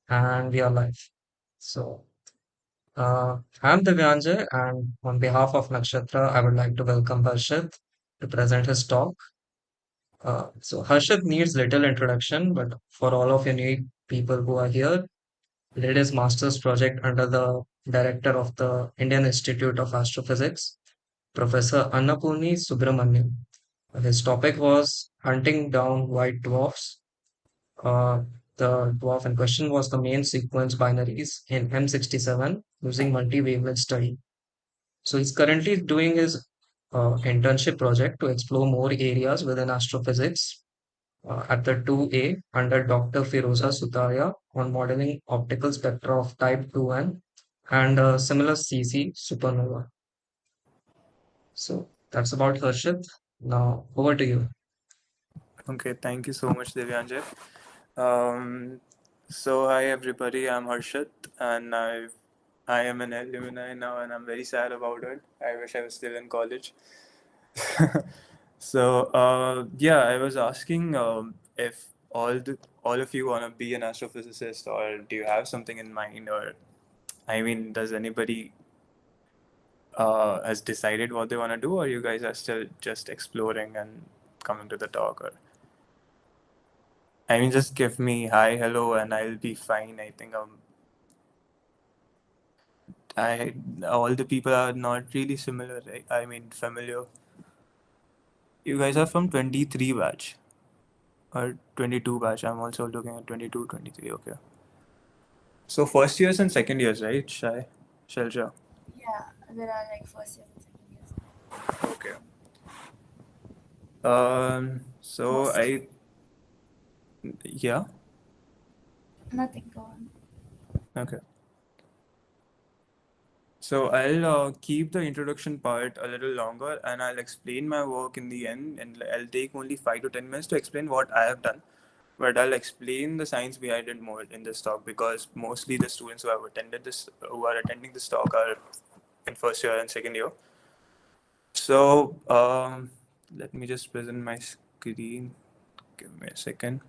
And we are live. So, I'm Divyanjay, and on behalf of Naxatra, I would like to welcome Harshit to present his talk. Harshit needs little introduction, but for all of you new people who are here, he did his master's project under the director of the Indian Institute of Astrophysics, Professor Annapurni Subramaniam. His topic was hunting down white dwarfs. Uh, the dwarf in question was the main sequence binaries in M67 using multi-wavelength study. So he's currently doing his internship project to explore more areas within astrophysics at the 2A under Dr. Firoza Sutaria on modeling optical spectra of type 2N and similar CC supernova. So that's about Harshit. Now over to you. Okay, thank you so much, Divyanjay. Um, hi everybody, I'm Harshit, and I am an alumni now, and I'm very sad about it. I wish I was still in college. Yeah, I was asking if all of you want to be an astrophysicist, or do you have something in mind, or I mean, does anybody has decided what they want to do, or you guys are still just exploring and coming to the talk, or I mean, just give me hi, hello, and I'll be fine. I think I all the people are not really similar. I mean, familiar. You guys are from 23 batch or 22 batch. I'm also looking at 22, 23. Okay. So first years and second years, right? Shelja. Yeah, there are like first year and second years. Okay. So Mostly. yeah. Nothing, go on. Okay. So I'll keep the introduction part a little longer, and I'll explain my work in the end, and I'll take only 5 to 10 minutes to explain what I have done. But I'll explain the science behind it more in this talk because mostly the students who are attending this talk, are in first year and second year. So let me just present my screen. Give me a second.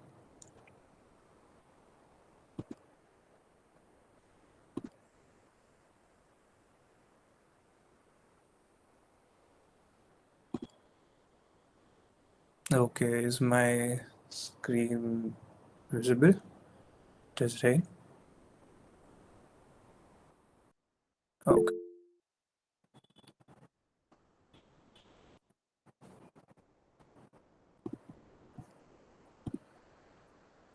Okay, is my screen visible? It is, right? Okay.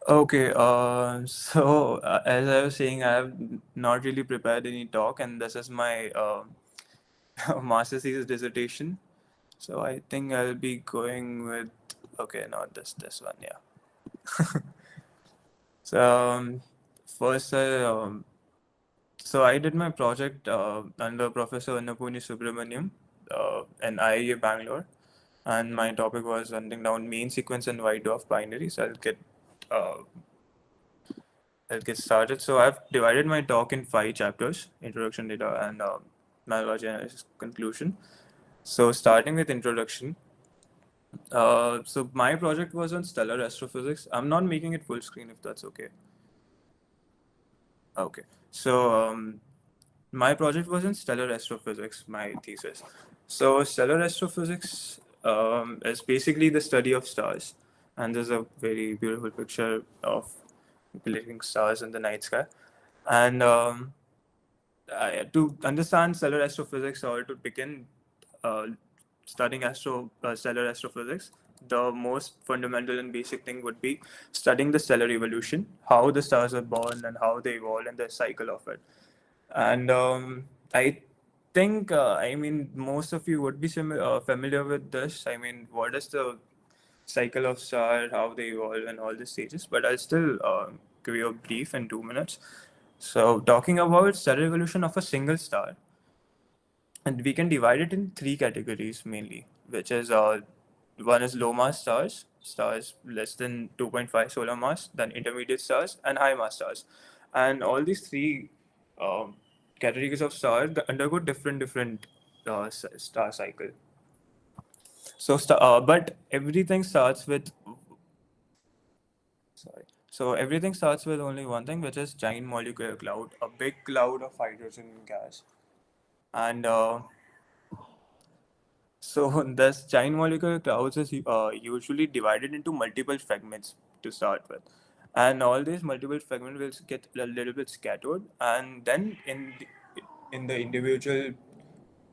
Okay, as I was saying, I have not really prepared any talk, and this is my master's thesis dissertation. So I think I'll be going with, okay, not this one, yeah. So first, I did my project under Professor Annapurni Subramaniam in IIA Bangalore, and my topic was hunting down main sequence and white dwarf binaries. Uh, I'll get started. So I've divided my talk in 5 chapters: introduction, data, and methodology analysis, conclusion. So starting with introduction. So my project was on stellar astrophysics. I'm not making it full screen if that's okay. Okay. So my project was in stellar astrophysics, my thesis. So stellar astrophysics is basically the study of stars. And there's a very beautiful picture of glittering stars in the night sky. And to understand stellar astrophysics, or to begin uh, studying stellar astrophysics, the most fundamental and basic thing would be studying the stellar evolution, how the stars are born and how they evolve and the cycle of it. And I think, I mean, most of you would be familiar with this. I mean, what is the cycle of star, how they evolve, and all the stages. But I'll still give you a brief in 2 minutes. So, talking about stellar evolution of a single star, and we can divide it in 3 categories mainly, which is one is low mass stars, stars less than 2.5 solar mass, then intermediate stars, and high mass stars. And all these three um, categories of stars undergo different star cycle. But everything starts with, sorry. So everything starts with only one thing, which is giant molecular cloud, a big cloud of hydrogen gas. And so this giant molecular clouds is usually divided into multiple fragments to start with. And all these multiple fragments will get a little bit scattered, and then in the individual,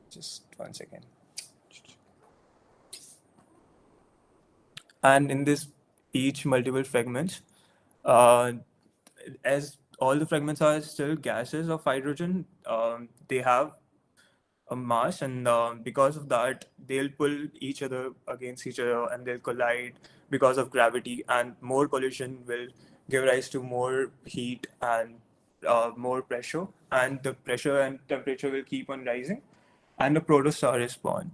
just 1 second. And in this each multiple fragments, uh, as all the fragments are still gases of hydrogen, they have a mass, and because of that they'll pull each other against each other and they'll collide because of gravity, and more collision will give rise to more heat and more pressure, and the pressure and temperature will keep on rising, and a protostar is born.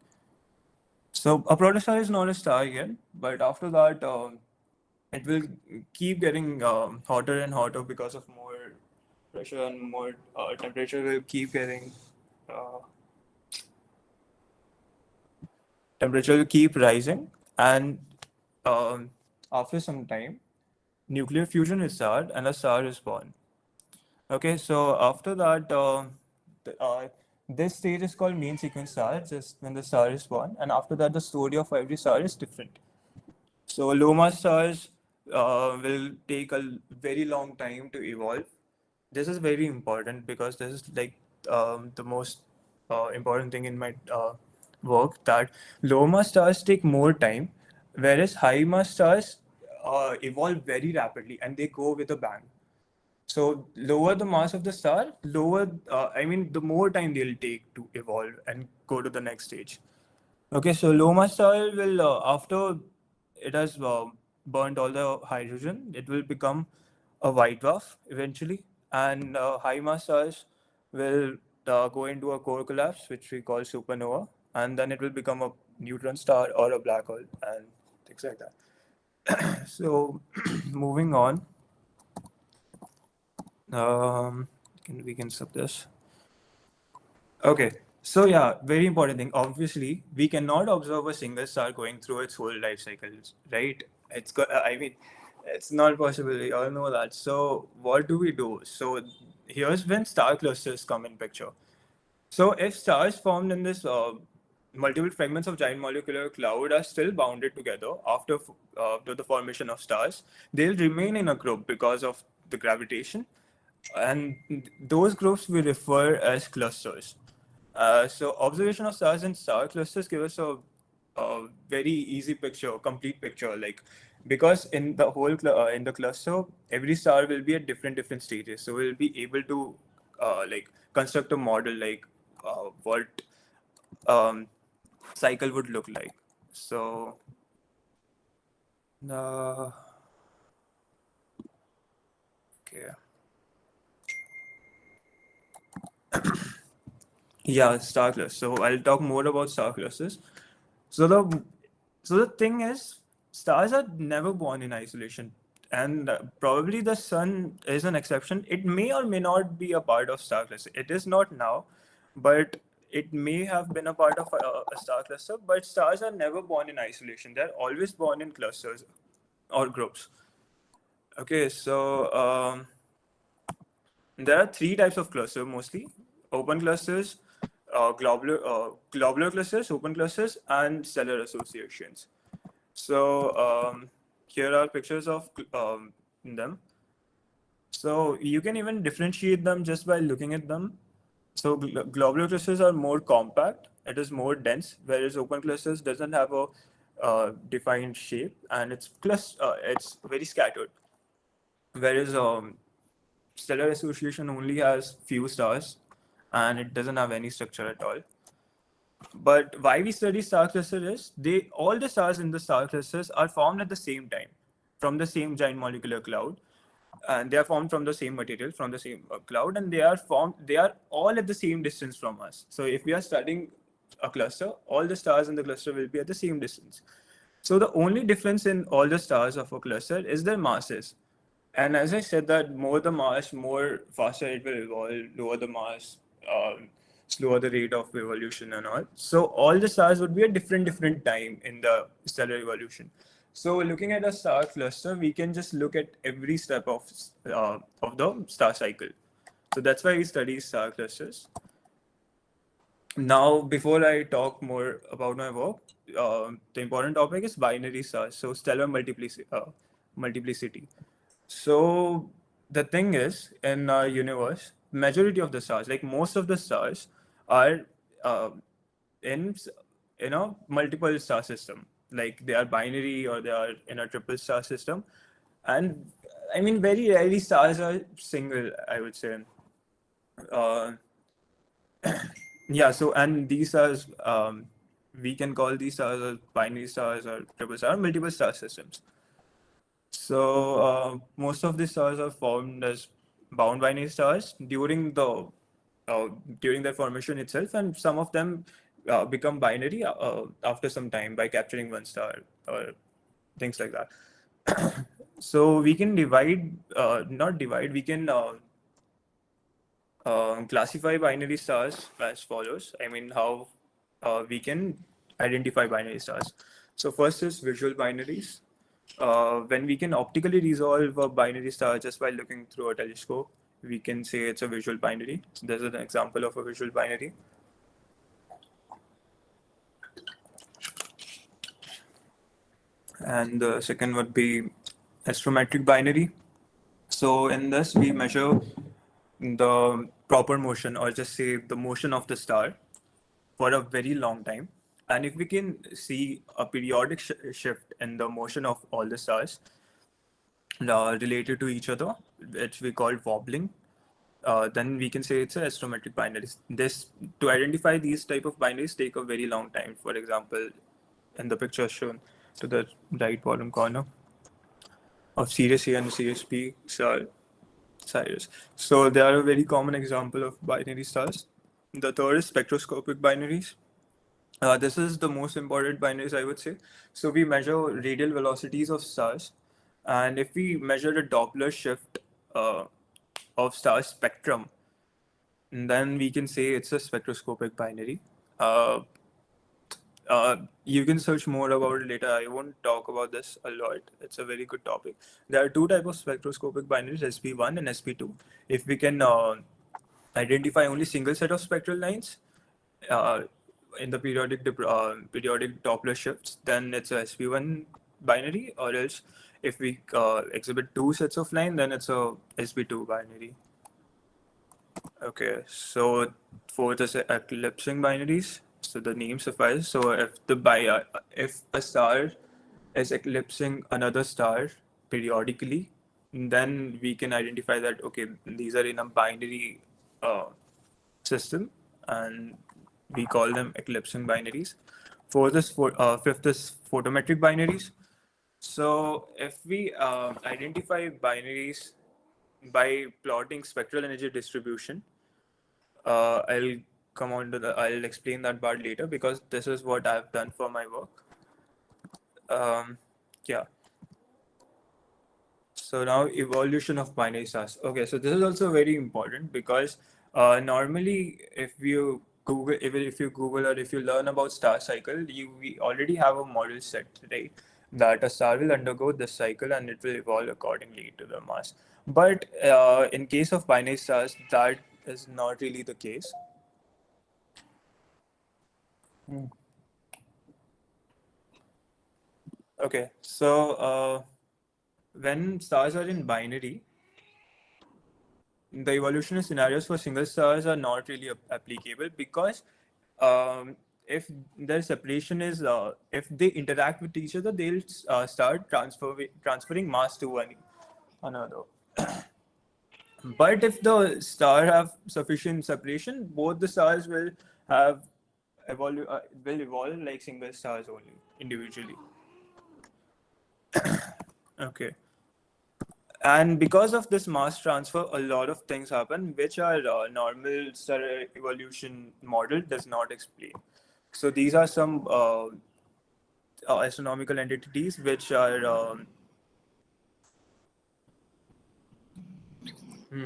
So a protostar is not a star yet, but after that, it will keep getting hotter and hotter because of more pressure, and more temperature will keep getting uh, temperature will keep rising, and um, after some time, nuclear fusion is start and a star is born. Okay, so after that, this stage is called main sequence star, just when the star is born, and after that, the story of every star is different. So low mass stars will take a very long time to evolve. This is very important because this is like the most important thing in my work, that low mass stars take more time, whereas high mass stars evolve very rapidly and they go with a bang. So lower the mass of the star, the more time they'll take to evolve and go to the next stage. Okay, so low mass star will, after it has burnt all the hydrogen, it will become a white dwarf eventually, and high mass stars will go into a core collapse, which we call supernova, and then it will become a neutron star or a black hole and things like that. So, moving on, we can sub this. Okay. So yeah, very important thing. Obviously, we cannot observe a single star going through its whole life cycles, right? It's not possible. We all know that. So what do we do? So here's when star clusters come in picture. So if stars formed in this multiple fragments of giant molecular cloud are still bounded together after the formation of stars, they'll remain in a group because of the gravitation, and those groups we refer as clusters. So observation of stars and star clusters give us a very easy picture, complete picture, like because in the in the cluster, every star will be at different stages. So we'll be able to like construct a model like what um, cycle would look like. So uh, okay. Yeah, star clusters. So I'll talk more about star clusters. So the thing is, stars are never born in isolation, and probably the sun is an exception. It may or may not be a part of star cluster. It is not now, but it may have been a part of a star cluster. But stars are never born in isolation. They're always born in clusters or groups. Okay, so there are three types of cluster mostly: open clusters, globular clusters, open clusters, and stellar associations. So here are pictures of them. So you can even differentiate them just by looking at them. So globular clusters are more compact. It is more dense, whereas open clusters doesn't have a defined shape, and it's very scattered. Whereas stellar association only has few stars, and it doesn't have any structure at all. But why we study star cluster is they all the stars in the star clusters are formed at the same time from the same giant molecular cloud, and they are formed from the same material from the same cloud, and they are all at the same distance from us. So if we are studying a cluster, all the stars in the cluster will be at the same distance. So the only difference in all the stars of a cluster is their masses. And as I said, that more the mass, more faster it will evolve. Lower the mass, slower the rate of evolution and all. So all the stars would be at different time in the stellar evolution. So looking at a star cluster, we can just look at every step of the star cycle. So that's why we study star clusters. Now, before I talk more about my work, the important topic is binary stars, so stellar multiplicity. So the thing is, in our universe, majority of the stars, like most of the stars, are uh, in multiple star system. Like they are binary or they are in a triple star system, and I mean very rarely stars are single. I would say. Uh, Yeah, so and these stars, we can call these stars as binary stars or triple star, multiple star systems. So most of these stars are formed as bound binary stars during their formation itself, and some of them become binary after some time by capturing one star or things like that. So we can not divide, we can classify binary stars as follows. I mean, how we can identify binary stars. So first is visual binaries. When we can optically resolve a binary star just by looking through a telescope, we can say it's a visual binary. So this is an example of a visual binary. And the second would be astrometric binary. So in this, we measure the proper motion, or just say the motion of the star for a very long time. And if we can see a periodic shift in the motion of all the stars related to each other, which we call wobbling, then we can say it's a astrometric binaries. This to identify these type of binaries take a very long time. For example, in the picture shown to the right bottom corner of Sirius A and Sirius B star Sirius. So they are a very common example of binary stars. The third is spectroscopic binaries. This is the most important binaries, I would say. So we measure radial velocities of stars, and if we measure the Doppler shift uh, of star spectrum, then we can say it's a spectroscopic binary. Uh, you can search more about it later. I won't talk about this a lot. It's a very good topic. There are two types of spectroscopic binaries, SP1 and SP2. If we can identify only single set of spectral lines, uh, in the periodic Doppler shifts, then it's a SP1 binary, or else if we exhibit two sets of line, then it's a SP2 binary. Okay, so for the eclipsing binaries, so the name suffices. So if a star is eclipsing another star periodically, then we can identify that okay, these are in a binary uh, system, and we call them eclipsing binaries. Fifth is photometric binaries. So if we identify binaries by plotting spectral energy distribution, I'll I'll explain that part later because this is what I've done for my work. Um, yeah. So now evolution of binary stars. Okay, so this is also very important because normally if you Google or if you learn about star cycle, we already have a model set, right? That a star will undergo this cycle and it will evolve accordingly to the mass. But in case of binary stars, that is not really the case. Okay, so when stars are in binary, the evolutionary scenarios for single stars are not really applicable because if their separation is if they interact with each other, they'll start transferring mass to one another. But if the star have sufficient separation, both the stars will have will evolve like single stars only individually. Okay. And because of this mass transfer, a lot of things happen which our normal star evolution model does not explain. So these are some astronomical entities which are hmm.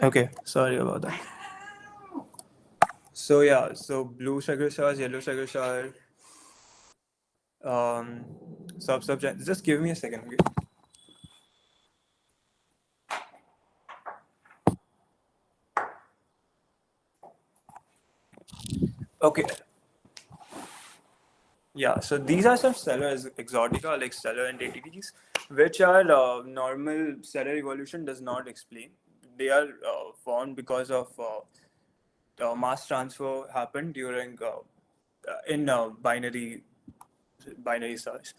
Okay, sorry about that. So yeah, so blue sugar stars, yellow sugar star, um, subject. Just give me a second, okay? Okay, yeah. So these are some stellar exotica, like stellar entities, which are normal stellar evolution does not explain. They are formed because of mass transfer happened during in binary stars.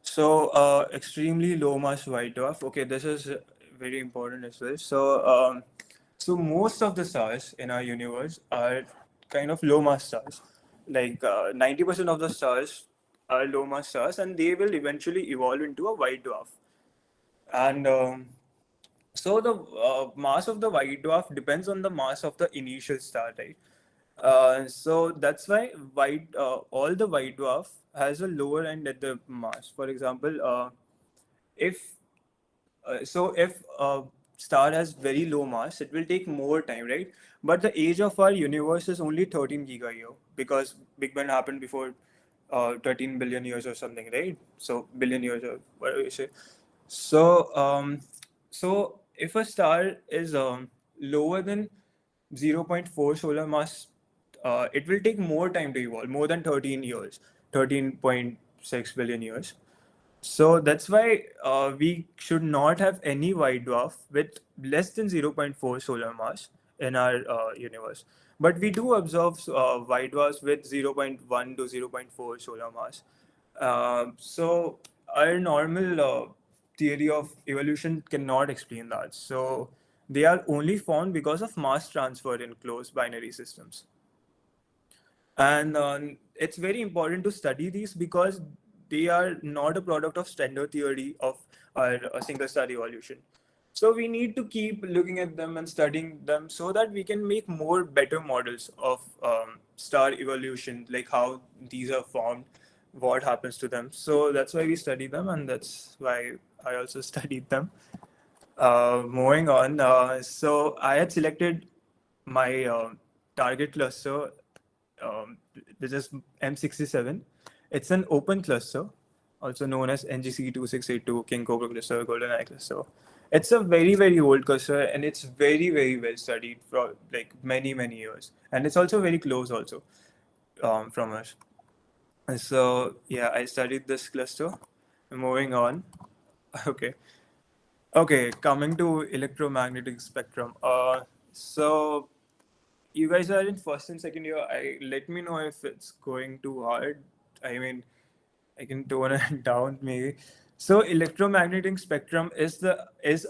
So, extremely low mass white dwarf. Okay, this is very important as well. So most of the stars in our universe are kind of low mass stars. Like 90% of the stars are low mass stars, and they will eventually evolve into a white dwarf. And so the mass of the white dwarf depends on the mass of the initial star, right? So that's why all the white dwarf has a lower end at the mass. For example, if if a star has very low mass, it will take more time, right? But the age of our universe is only 13 giga year because Big Bang happened before 13 billion years or something, right? So billion years or whatever you say. So so if a star is lower than 0.4 solar mass, it will take more time to evolve, more than 13 years, 13.6 billion years. So that's why we should not have any white dwarf with less than 0.4 solar mass in our universe. But we do observe white dwarfs with zero point 0.1 to zero point 0.4 solar mass. So our normal theory of evolution cannot explain that. So they are only formed because of mass transfer in closed binary systems. And it's very important to study these because they are not a product of standard theory of our single star evolution. So we need to keep looking at them and studying them so that we can make more better models of star evolution, like how these are formed, what happens to them. So that's why we study them, and that's why I also studied them. Moving on, so I had selected my target cluster, which is M67. It's an open cluster, also known as NGC2682, King Cobra cluster, Golden Eye cluster. It's a very, very old cluster, and it's very, very well studied for like many, many years. And it's also very close also from us. And so, yeah, I studied this cluster. Moving on. Okay. Okay, coming to electromagnetic spectrum. So you guys are in first and second year. Let me know if it's going too hard. I mean, I can tone it down maybe. So electromagnetic spectrum is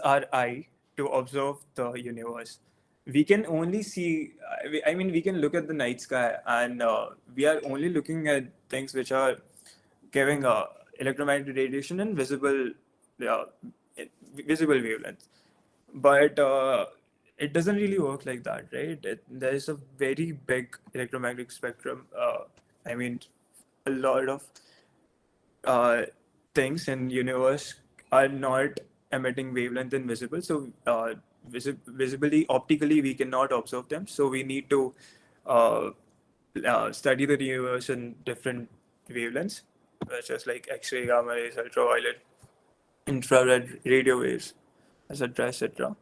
our eye to observe the universe. We can only see. I mean, we can look at the night sky, and we are only looking at things which are giving electromagnetic radiation and uh, visible wavelength. But it doesn't really work like that, right? There is a very big electromagnetic spectrum. I mean, a lot of uh, things in universe are not emitting wavelength and visible. So visibly, optically, we cannot observe them. So we need to uh, study the universe in different wavelengths, such as like X-ray, gamma rays, ultraviolet, infrared, radio waves, etc., etc.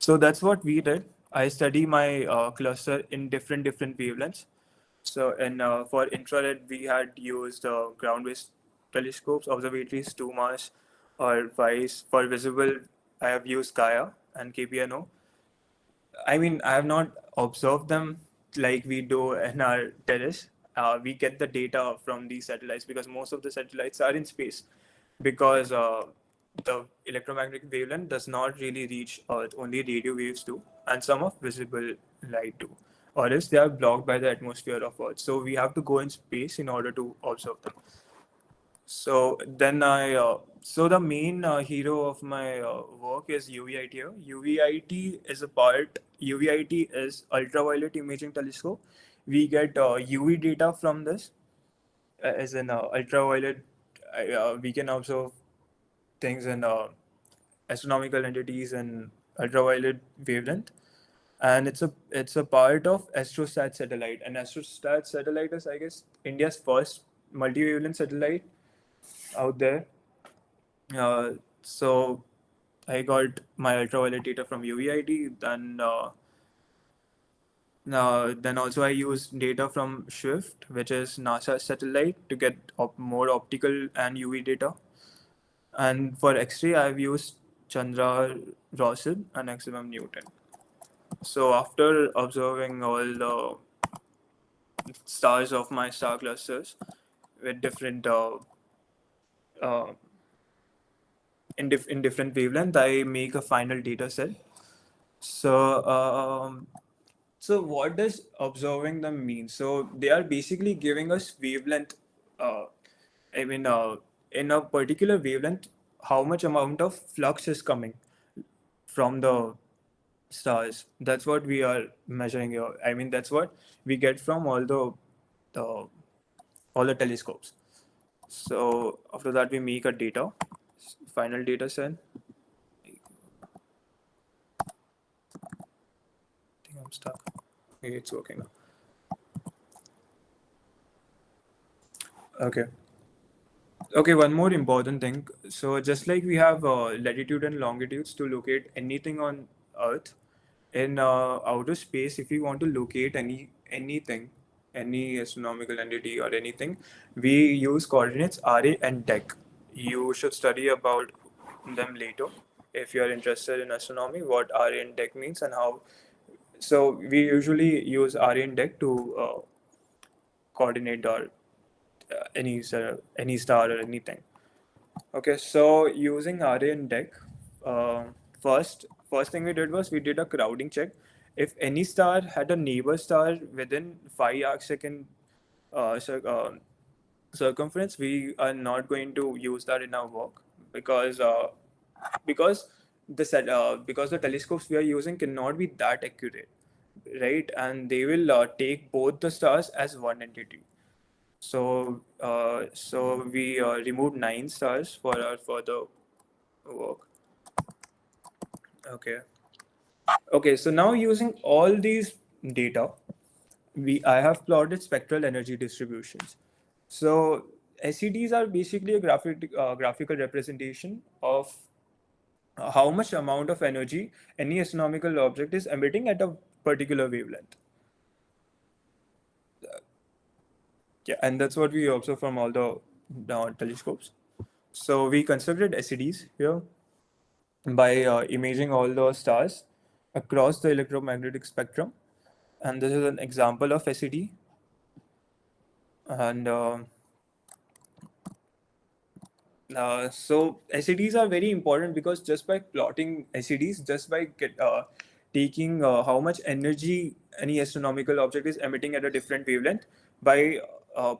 So that's what we did. I study my cluster in different wavelengths. So in for infrared, we had used ground-based telescopes, observatories, 2 Mars, or vice. For visible, I have used Gaia and KPNO. I mean, I have not observed them like we do in our terrace. We get the data from these satellites because most of the satellites are in space because the electromagnetic wavelength does not really reach Earth, only radio waves do, and some of visible light do, or else they are blocked by the atmosphere of Earth. So we have to go in space in order to observe them. So then so the main hero of my work is UVIT here. UVIT is a part, UVIT is ultraviolet imaging telescope. We get UV data from this, as in ultraviolet. We can observe things in astronomical entities and ultraviolet wavelength, and it's a part of AstroSat satellite. And AstroSat satellite is, I guess, India's first multi-wavelength satellite out there. So I got my ultraviolet data from UVIT. Then also I used data from Swift, which is NASA satellite, to get more optical and UV data. And for X-ray, I've used Chandra, Rossud, and maximum Newton. So after observing all the stars of my star clusters with different uh, in different wavelength, I make a final data set. So so what does observing them mean? So they are basically giving us wavelength. Uh, I mean, in a particular wavelength, how much amount of flux is coming from the stars. That's what we are measuring here. I mean, that's what we get from uh, all the telescopes. So after that, we make a final data set. I think I'm stuck. Okay, it's working now. Okay. Okay, one more important thing. So just like we have latitude and longitudes to locate anything on Earth, in outer space, if we want to locate anything, any astronomical entity or anything, we use coordinates RA and DEC. You should study about them later if you are interested in astronomy, what RA and DEC means and how. So we usually use RA and DEC to coordinate or any star or anything. Okay, so using RA and DEC, uh, first thing we did was we did a crowding check. If any star had a neighbor star within 5 arcsecond circumference, we are not going to use that in our work because because the telescopes we are using cannot be that accurate, right? And they will take both the stars as one entity. So we removed 9 stars for our further work. Okay. Okay. So now using all these data, I have plotted spectral energy distributions. So SEDs are basically a graphical representation of how much amount of energy any astronomical object is emitting at a particular wavelength. Yeah, and that's what we observe from all the telescopes. So we constructed SEDs here by imaging all the stars across the electromagnetic spectrum. And this is an example of SED. And so SEDs are very important because just by plotting SEDs, just by taking how much energy any astronomical object is emitting at a different wavelength, by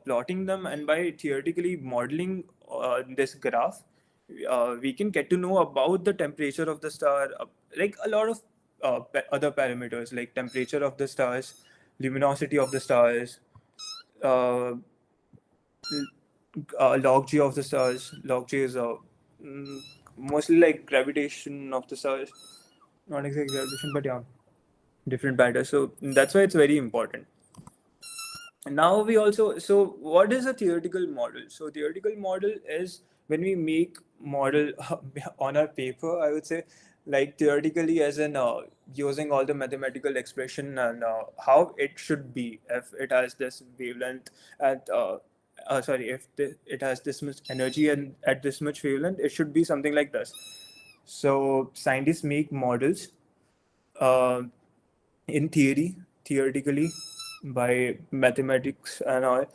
plotting them and by theoretically modeling this graph, we can get to know about the temperature of the star, like a lot of other parameters like temperature of the stars, luminosity of the stars, uh, log G of the stars. Log G is mm, mostly like gravitation of the stars, not exactly gravitation, but yeah, different matter. So that's why it's very important. Now we also, so what is a theoretical model? So theoretical model is when we make model on our paper, I would say, like theoretically as in using all the mathematical expression and how it should be if it has this wavelength at sorry, if it has this much energy and at this much wavelength, it should be something like this. So scientists make models uh, in theoretically, by mathematics and all.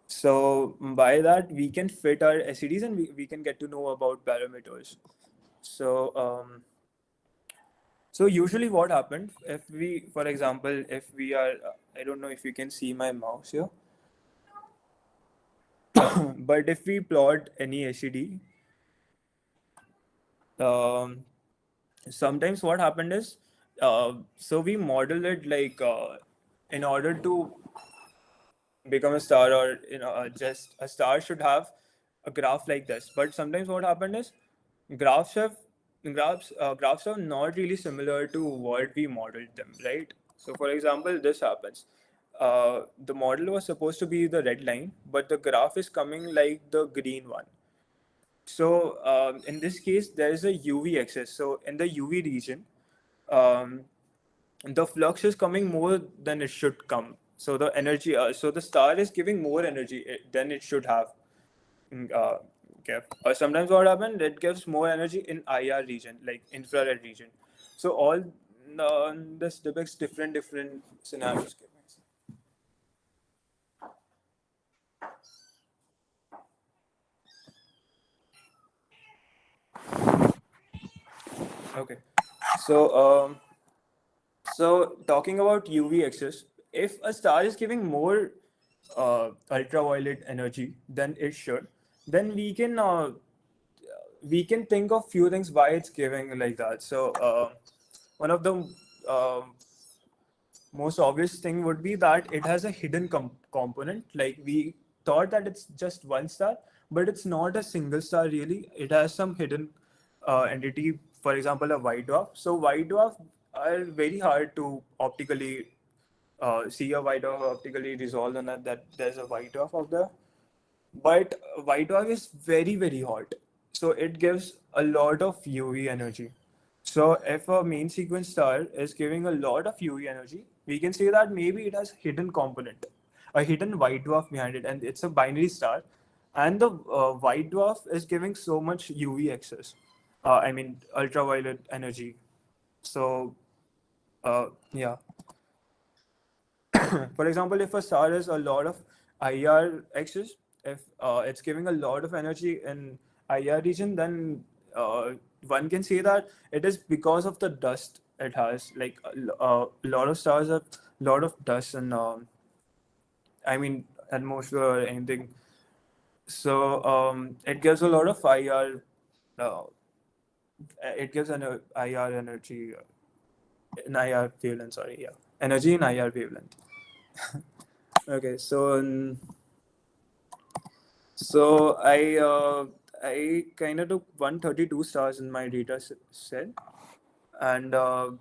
So by that we can fit our SEDs and we can get to know about parameters. So so usually what happened if we, for example, if we are, I don't know if you can see my mouse here, but if we plot any SED, um, sometimes what happened is, so we model it like in order to become a star, or just a star should have a graph like this. But sometimes what happened is graphs have graphs are not really similar to what we modeled them, right? So, for example, this happens. The model was supposed to be the red line, but the graph is coming like the green one. So, in this case, there is a UV excess. So, in the UV region, um, the flux is coming more than it should come. So the energy, so the star is giving more energy than it should have. Okay. Sometimes what happens, it gives more energy in IR region, like infrared region. So all this depicts different scenarios. Okay. So talking about UV excess, if a star is giving more ultraviolet energy than it should, then we can think of few things why it's giving like that. So one of the uh, most obvious thing would be that it has a hidden component. Like we thought that it's just one star, but it's not a single star really. It has some hidden entity. For example, a white dwarf. So white dwarf are very hard to optically see a white dwarf optically resolve on that there's a white dwarf out there. But white dwarf is very hot, so it gives a lot of UV energy. So if a main sequence star is giving a lot of UV energy, we can say that maybe it has hidden component, a hidden white dwarf behind it, and it's a binary star. And the white dwarf is giving so much UV excess. I mean ultraviolet energy. So yeah. For example, if a star has a lot of IR excess, if it's giving a lot of energy in IR region, then one can say that it is because of the dust it has. Like a lot of stars have a lot of dust and I mean atmosphere or anything. So it gives a lot of IR. Uh, it gives an IR energy, in IR wavelength. Sorry, yeah, energy in IR wavelength. Okay, so. So I kind of took 132 stars in my data set, and I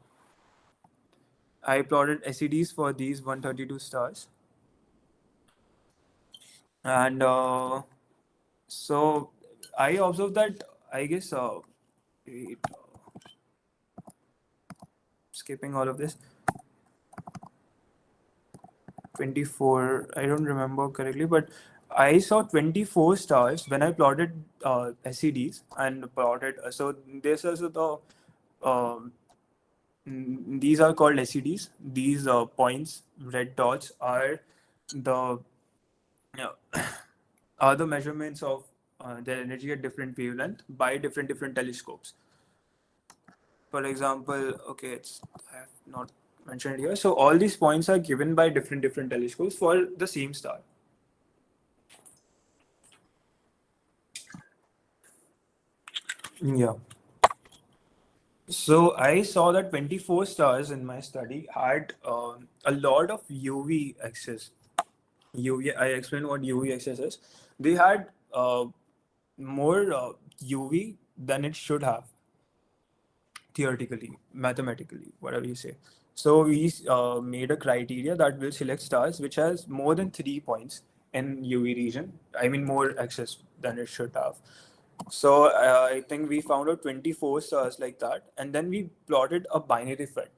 plotted SEDs for these 132 stars, and so I observed that I guess wait, skipping all of this 24. I don't remember correctly, but I saw 24 stars when I plotted SEDs and plotted. So this is the um these are called SEDs. These points, red dots, are the are the measurements of their energy at different wavelength by different telescopes. For example, okay, it's I have not mentioned here. So all these points are given by different telescopes for the same star. Yeah. So I saw that 24 stars in my study had a lot of UV excess. UV, I explained what UV excess is. They had more UV than it should have, theoretically, mathematically, whatever you say. So we made a criteria that will select stars which has more than 3 points in UV region. I mean, more excess than it should have. So I think we found out 24 stars like that, and then we plotted a binary fit.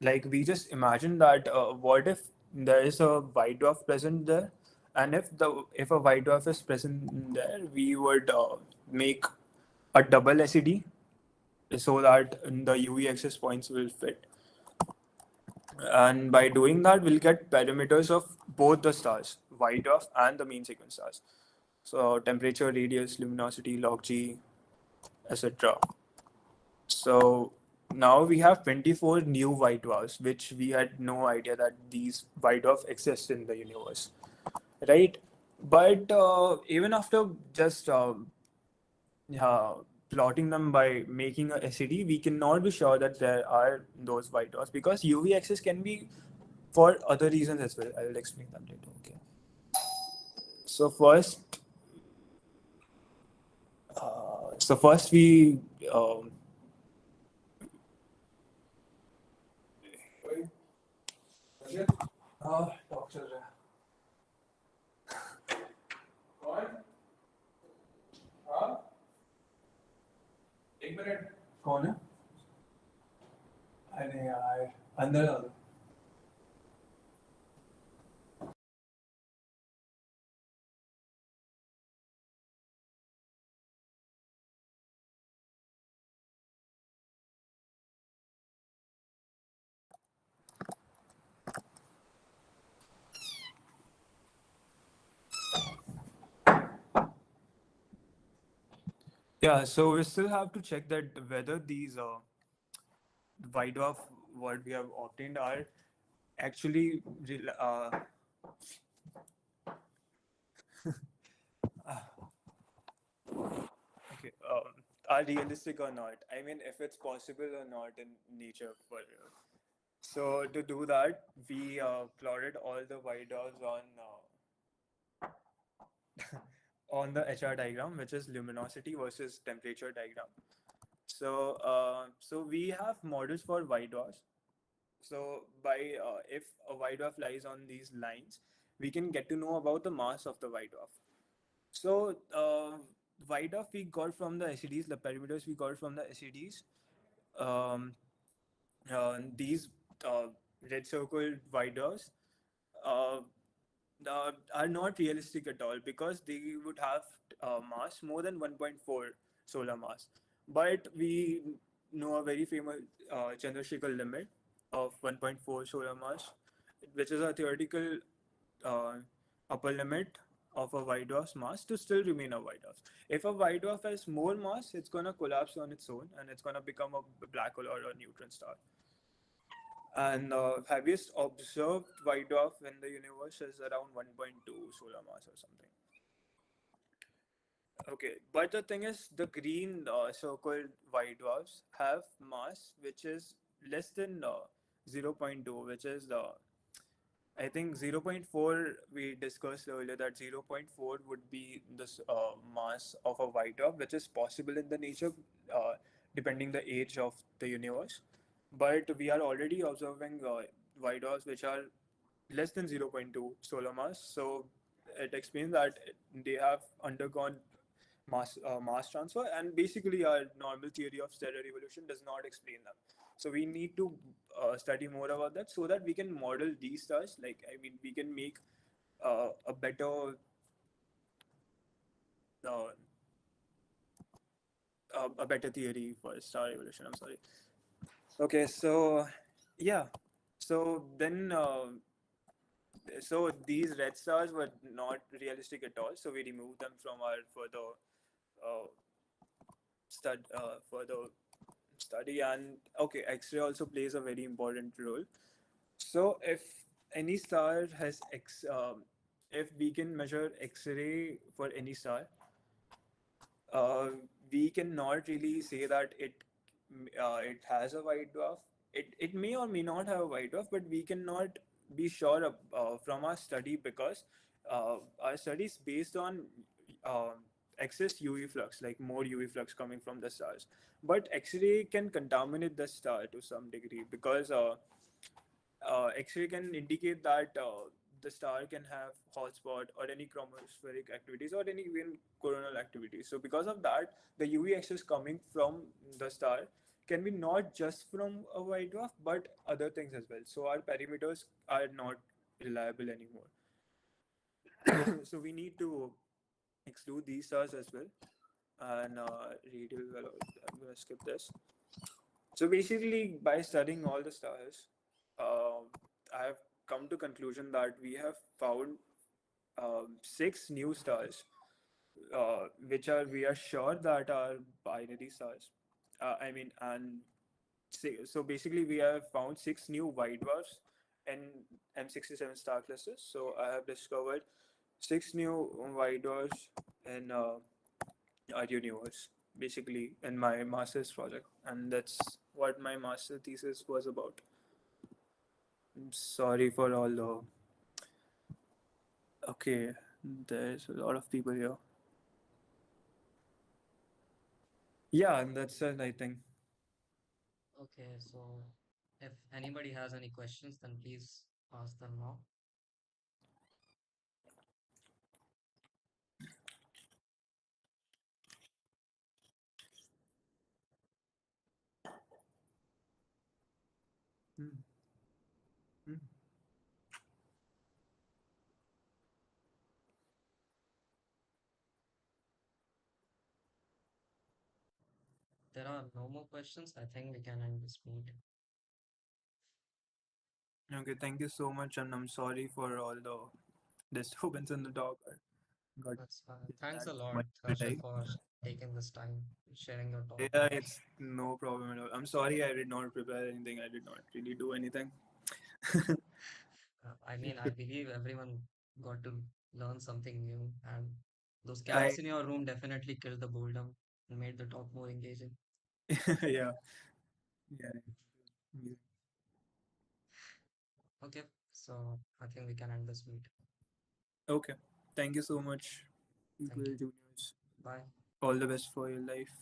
Like we just imagine that what if there is a white dwarf present there, and if a white dwarf is present there, we would make a double SED so that the UV axis points will fit. And by doing that, we'll get parameters of both the stars, white dwarf and the main sequence stars. So temperature, radius, luminosity, log G, etc. So now we have 24 new white dwarfs, which we had no idea that these white dwarfs exist in the universe, right? But even after just yeah, plotting them by making a SED, we cannot be sure that there are those white dwarfs because UV access can be for other reasons as well. I will explain that later. Okay. So first we हाँ talk चल रहा है कौन हाँ एक minute कौन है अरे यार अंदर आ दो Yeah, so we still have to check that whether these wide dwarf what we have obtained are actually okay, are realistic or not. I mean, if it's possible or not in nature for real. So to do that, we plotted all the wide dwarfs on the HR diagram, which is luminosity versus temperature diagram. So we have models for wide dwarfs. So by if a white dwarf lies on these lines, we can get to know about the mass of the white dwarf. So white dwarf we got from the SEDs, the parameters we got from the SEDs. Um, these red circled white dwarfs uh, are not realistic at all because they would have mass more than 1.4 solar mass. But we know a very famous Chandrasekhar limit of 1.4 solar mass, which is a theoretical uh, upper limit of a white dwarf's mass to still remain a white dwarf. If a white dwarf has more mass, it's going to collapse on its own and it's going to become a black hole or a neutron star. And heaviest observed white dwarf in the universe is around 1.2 solar mass or something. Okay, but the thing is, the green circled white dwarfs have mass which is less than zero point 0.2, which is the I think zero point 0.4 we discussed earlier that zero point 0.4 would be the mass of a white dwarf, which is possible in the nature depending the age of the universe. But we are already observing white dwarfs which are less than zero point 0.2 solar mass. So it explains that they have undergone mass transfer, and basically our normal theory of stellar evolution does not explain them. So we need to study more about that so that we can model these stars. Like I mean, we can make a better uh, a better theory for star evolution. I'm sorry. Okay, so yeah, so then. So these red stars were not realistic at all. So we removed them from our uh, further study. And okay, X-ray also plays a very important role. So if any star has if we can measure X-ray for any star, uh, we cannot really say that it has a white dwarf. It may or may not have a white dwarf, but we cannot be sure from our study because our study is based on uh, excess UV flux, like more UV flux coming from the stars. But X-ray can contaminate the star to some degree because X-ray can indicate that the star can have hotspot or any chromospheric activities or any even coronal activities. So because of that, the UV excess coming from the star can be not just from a white dwarf but other things as well. So our parameters are not reliable anymore. So we need to exclude these stars as well. And radial, well, I'm gonna skip this. So basically, by studying all the stars, I have come to conclusion that we have found six new stars, which are we are sure that are binary stars. I mean, and so basically, we have found six new white dwarfs in M67 star clusters. So I have discovered six new white dwarfs in our universe, basically, in my master's project, and that's what my master thesis was about. I'm sorry for all the. Okay, there's a lot of people here. Yeah, and that's it, I think. Okay, so if anybody has any questions, then please Ask them now. Hmm. Hmm. There are no more questions. I think we can end this meet. Okay, thank you so much, and I'm sorry for all the disturbance in the talk. I got Thanks a distracted lot, multiple Harshit, times. for taking this time, sharing your thought Yeah, with us. it's no problem at all. I'm sorry I did not prepare anything. I did not really do anything. I mean, I believe everyone got to learn something new, and those I cats in your room definitely killed the boredom and made the talk more engaging. yeah, yeah. Okay, so I think we can end this meet. Okay. Thank you so much, people, Thank you. juniors. Bye. All the best for your life.